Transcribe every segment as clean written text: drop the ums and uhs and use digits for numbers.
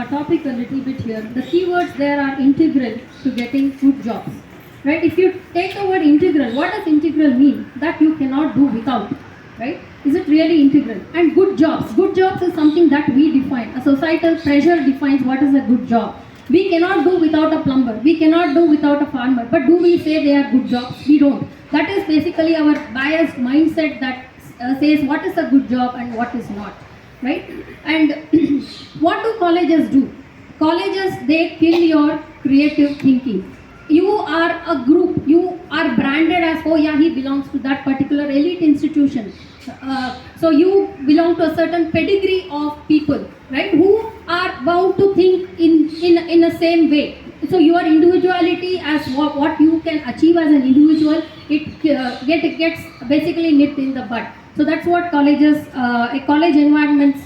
topic a little bit here. The keywords there are integral to getting good jobs. Right? If you take the word integral, what does integral mean? That you cannot do without. Right? Is it really integral? And good jobs. Good jobs is something that we define. A societal pressure defines what is a good job. We cannot do without a plumber. We cannot do without a farmer. But do we say they are good jobs? We don't. That is basically our biased mindset that says what is a good job and what is not. Right? And what do colleges do? Colleges, they kill your creative thinking. You are a group, you are branded as, oh yeah, he belongs to that particular elite institution. So you belong to a certain pedigree of people, right, who are bound to think in the same way. So your individuality as what you can achieve as an individual, it gets basically nipped in the bud. So that's what colleges, college environments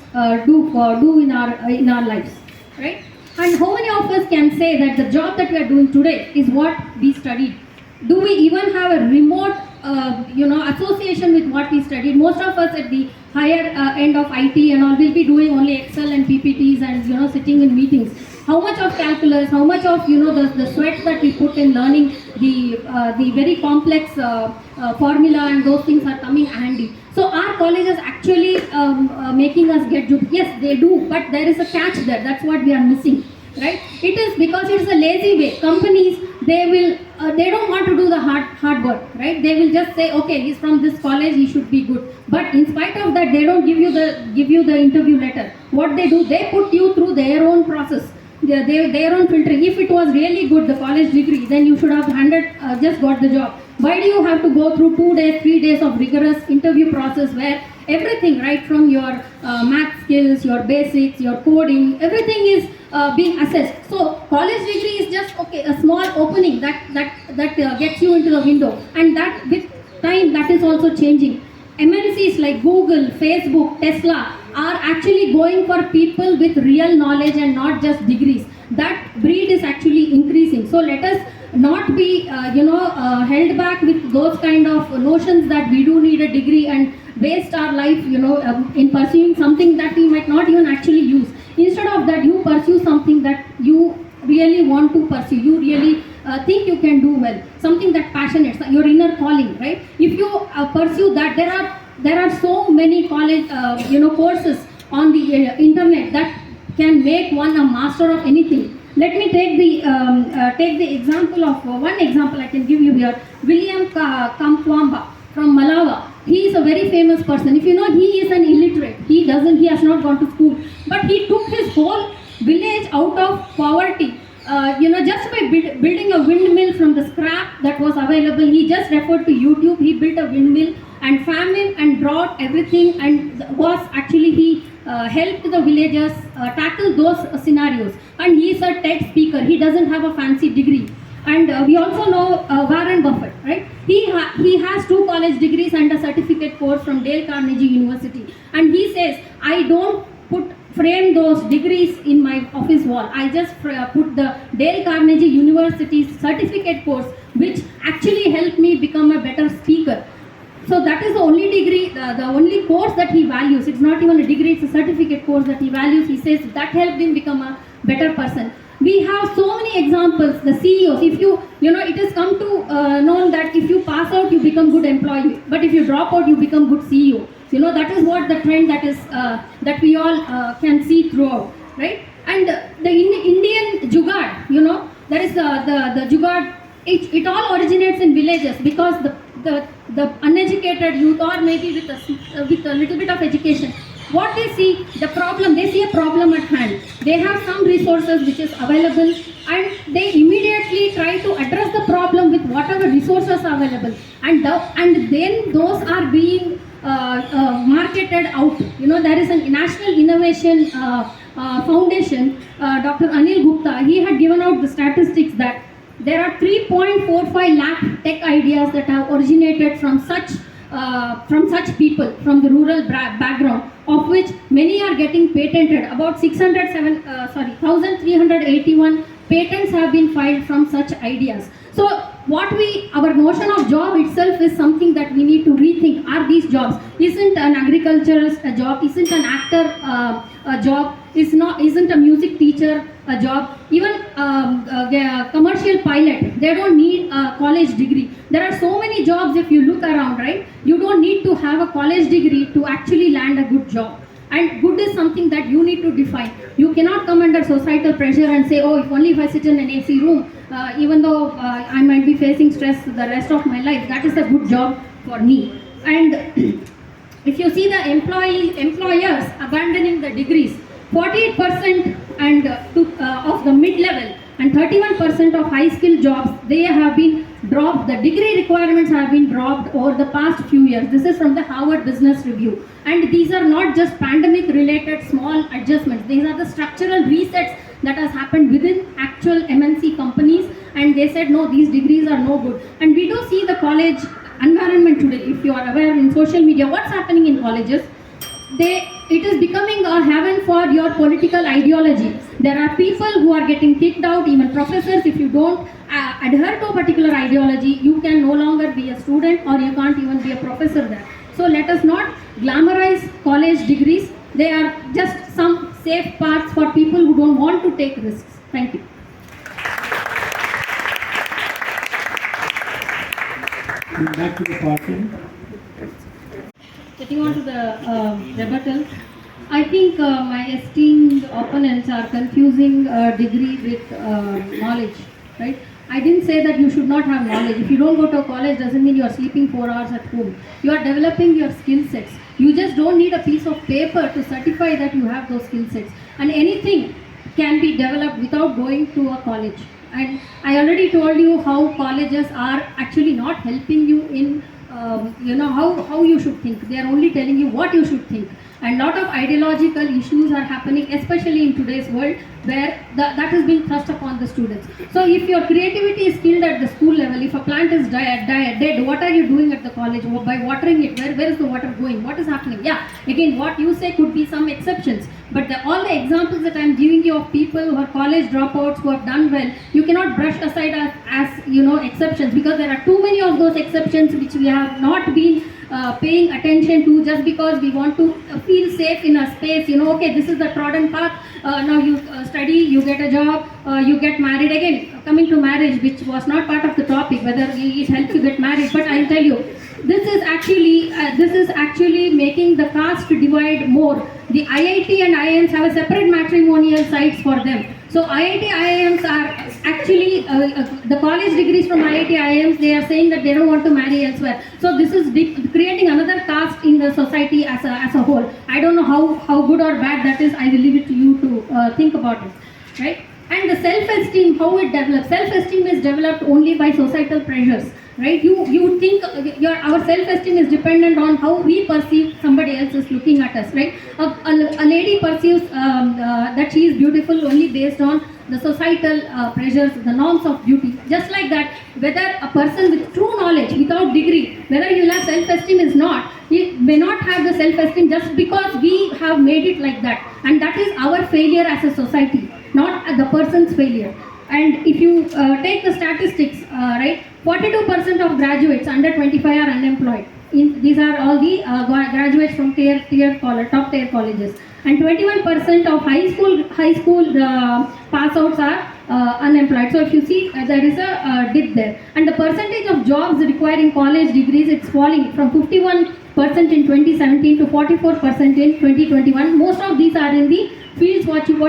do in our lives, right? And how many of us can say that the job that we are doing today is what we studied? Do we even have a remote, association with what we studied? Most of us at the higher end of IT and all will be doing only Excel and PPTs and sitting in meetings. How much of calculus? How much of the sweat that we put in learning the very complex formula and those things are coming handy. So our colleges actually making us get jobs. Yes, they do, but there is a catch there. That's what we are missing, right? It is because it's a lazy way. Companies, they don't want to do the hard work, right? They will just say, okay, he's from this college, he should be good. But in spite of that, they don't give you the interview letter. What they do, they put you through their own process. Their own filtering. If it was really good, the college degree, then you should have just got the job. Why do you have to go through 2 days, 3 days of rigorous interview process where everything, right from your math skills, your basics, your coding, everything is being assessed. So college degree is just a small opening that gets you into the window, and that with time that is also changing. MNCs like Google, Facebook, Tesla are actually going for people with real knowledge and not just degrees. That breed is actually increasing. So let us not be held back with those kind of notions that we do need a degree and waste our life in pursuing something that we might not even actually use. Instead of that, you pursue something that you really want to pursue, you really think you can do well, something that passionate, your inner calling, right? If you pursue that, there are so many college courses on the internet that can make one a master of anything. Let me take the example of one example I can give you here. William Kamkwamba from Malawi. He is a very famous person. If you know, he is an illiterate. He has not gone to school, but he took his whole village out of poverty. Just by building a windmill from the scrap that was available. He just referred to YouTube. He built a windmill, and famine and drought, everything, and he helped the villagers tackle those scenarios. And he is a TED speaker. He doesn't have a fancy degree. And we also know Warren Buffett, right? He has 2 college degrees and a certificate course from Dale Carnegie University. And he says, I don't frame those degrees in my office wall. I just put the Dale Carnegie University certificate course, which actually helped me become a better speaker. So that is the only degree, the only course that he values. It's not even a degree, it's a certificate course that he values. He says that helped him become a better person. We have so many examples, the CEOs. If it has come to known that if you pass out, you become good employee. But if you drop out, you become good CEO. That is what the trend that we all can see throughout, right? And the Indian jugaad, there is the jugaad. It all originates in villages because the uneducated youth, or maybe with a little bit of education, what they see a problem at hand. They have some resources which is available, and they immediately try to address the problem with whatever resources are available, and then those are being marketed out. There is a National Innovation Foundation, Dr. Anil Gupta. He had given out the statistics that there are 3.45 lakh tech ideas that have originated from such people from the rural background, of which many are getting patented. About 1,381 patents have been filed from such ideas. So our notion of job itself is something that we need to rethink. Are these jobs? Isn't an agriculturist a job? Isn't an actor a job? isn't a music teacher a job. Even commercial pilot, they don't need a college degree. There are so many jobs if you look around, right? You don't need to have a college degree to actually land a good job. And good is something that you need to define. You cannot come under societal pressure and say, oh, if only if I sit in an AC room, even though I might be facing stress the rest of my life, that is a good job for me. And if you see the employers abandoning the degrees, 48% of the mid-level and 31% of high-skill jobs, they have been dropped. The degree requirements have been dropped over the past few years. This is from the Harvard Business Review. And these are not just pandemic-related small adjustments. These are the structural resets that has happened within actual MNC companies. And they said, no, these degrees are no good. And we do see the college environment today. If you are aware in social media, what's happening in colleges? It is becoming a heaven for your political ideology. There are people who are getting kicked out, even professors. If you don't adhere to a particular ideology, you can no longer be a student or you can't even be a professor there. So let us not glamorize college degrees. They are just some safe paths for people who don't want to take risks. Thank you. Back to the party. Getting on to the rebuttal, I think my esteemed opponents are confusing degree with knowledge, right? I didn't say that you should not have knowledge. If you don't go to college, doesn't mean you are sleeping 4 hours at home. You are developing your skill sets. You just don't need a piece of paper to certify that you have those skill sets. And anything can be developed without going to a college. And I already told you how colleges are actually not helping you in how you should think. They are only telling you what you should think. And lot of ideological issues are happening, especially in today's world, where that is being thrust upon the students. So if your creativity is killed at the school level, if a plant is dead, what are you doing at the college? By watering it, where is the water going? What is happening? Yeah, again, what you say could be some exceptions. But all the examples that I am giving you of people who are college dropouts who have done well, you cannot brush aside as exceptions, because there are too many of those exceptions which we have not been paying attention to, just because we want to feel safe in a space. Okay, this is the trodden path. Now you study, you get a job, you get married. Again, coming to marriage, which was not part of the topic, whether it helps you get married, but I'll tell you, this is actually making the caste divide more. The IIT and IIMs have a separate matrimonial sites for them. So IIT IIMs are actually the college degrees from IIT IIMs. They are saying that they don't want to marry elsewhere. So this is creating another caste in the society as a whole. I don't know how good or bad that is. I will leave it to you to think about it, right? And the self-esteem, how it develops. Self-esteem is developed only by societal pressures, right? You think our self-esteem is dependent on how we perceive somebody else is looking at us, right? A lady perceives that she is beautiful only based on the societal pressures, the norms of beauty. Just like that, whether a person with true knowledge, without degree, whether you have self-esteem is not, he may not have the self-esteem just because we have made it like that. And that is our failure as a society, not the person's failure. And if you take the statistics, right, 42% of graduates under 25 are unemployed. These are all the graduates from top tier colleges. And 21% of high school pass outs are unemployed. So if you see, there is a dip there. And the percentage of jobs requiring college degrees, it's falling from 51% in 2017 to 44% in 2021. Most of these are in the fields what you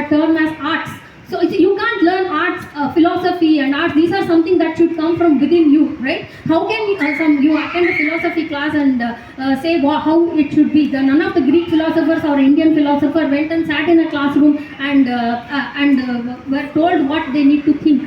term as arts. So you can't learn arts, philosophy and arts. These are something that should come from within you, right? How can you attend a philosophy class and say how it should be? None of the Greek philosophers or Indian philosopher went and sat in a classroom and were told what they need to think.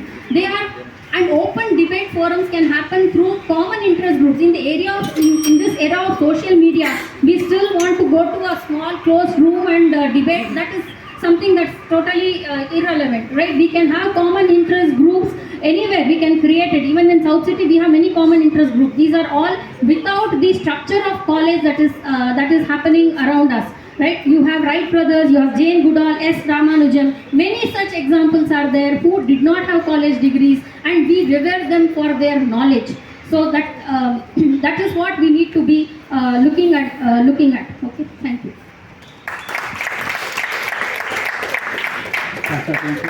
And open debate forums can happen through common interest groups. In this era of social media, we still want to go to a small closed room and debate. That is something that's totally irrelevant, right? We can have common interest groups anywhere. We can create it. Even in South City, we have many common interest groups. These are all without the structure of college that is happening around us, right? You have Wright brothers, you have Jane Goodall, S. Ramanujam. Many such examples are there who did not have college degrees, and we revere them for their knowledge. So that is what we need to be looking at. Okay, thank you. Sasha, thank you.